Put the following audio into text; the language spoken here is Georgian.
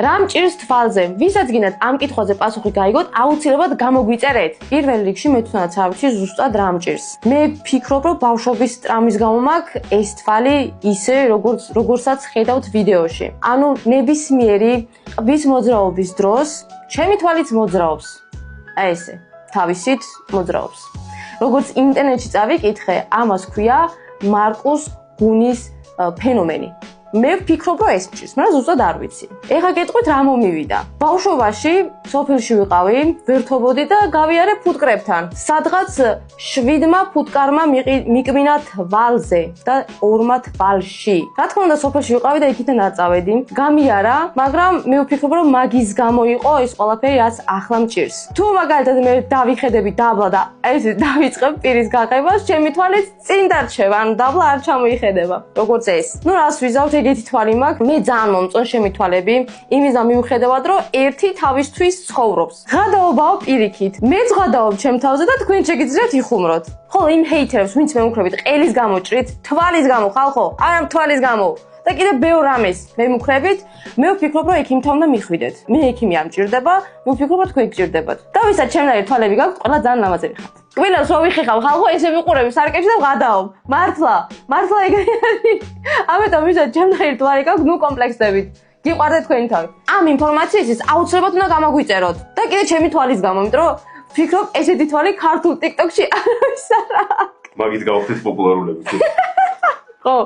რა მჭირს თვალზე? ვისაც გინდათ ამ კითხვაზე პასუხი გაიგოთ, აუცილებლად გამოგვიწერეთ. პირველ რიგში მე თვითონაც არ ვიცი ზუსტად რა მჭირს. მე ფიქრობ, რომ ბავშვობის ტრამვის გამო მაქვს ეს თვალი ისე, როგორცაც ხედავთ ვიდეოში. ანუ ნებისმიერი ყბის მოძრაობის დროს ჩემი თვალიც მოძრაობს. აი ესე, თავისით მოძრაობს. როგორც ინტერნეტში წავიკითხე, ამას ქვია მარკუს გუნის ფენომენი. მე ვფიქრობ, რომ ეს მჭირს, მაგრამ ზუსტად არ ვიცი. ეხლა გეტყვით რა მომივიდა. ბავშვობაში სოფელში ვიყავი, ვერთობოდი და გავიარე ფუტკრებთან. სადღაც 7 ფუტკარმა მიკმინა თვალზე და 2 თვალში. რა თქმა უნდა, სოფელში ვიყავი და იქიდან არ წავედი. გამიარა, მაგრამ მე ვფიქრობ, რომ მაგის გამო იყო ეს ყველაფერი, რაც ახლა მჭირს. თუ მაგალითად მე დავიხედები დაბლა და ესე დავიწყებ პირის გაყებას, ჩემი თვალიც წინ დარჩება, ანუ დაბლა არ ჩამოიხედება. როგორც ეს. ნუ რას ვიზავთ ეგეთი თვალი მაქვს, მე ძალიან მომწონს ჩემი თვალები, იმისა მიუხედავად, რომ ერთი თავისთვის ცხოვრობს. ღადაობაო პირიქით. მეც ღადაობ ჩემ თავზე და თქვენ შეგიძლიათ იხუმროთ. ხოლო იმ ჰეითერებს, ვინც მემუქრებით, ყელის გამო ჭრით, თვალის გამო, ხალხო, არა თვალის გამო. და კიდევ ბევრ რამეს მემუქრებით, მე ვფიქრობ, რომ ექიმთან უნდა მიხვიდეთ. მე ექიმი არ მჭირდება, მე ვფიქრობ, რომ თქვენ გჭირდებათ. და ვისაც ჩემნაირი თვალები გაქვთ, ყველა ძალიან ლამაზები ხართ. კბილას რო ვიხეხავ, ხალხო, ესე ვიყურები სარკეში და ვღადაობ. მართლა ეგრე. ამიტომ ვისაც ჩემნაირი თვალი გაქვთ, ნუ კომპლექსდებით. გიყვარდეთ თქვენი თავი. ამ ინფორმაციისთვის აუცილებლად უნდა გამოგვიწეროთ. და კიდე ჩემი თვალის გამო, იმიტომ რომ ვფიქრობ, ესეთი თვალი ქართულ TikTok-ში არავის არ აქვს. მაგით გავხდით პოპულარულები. ხო.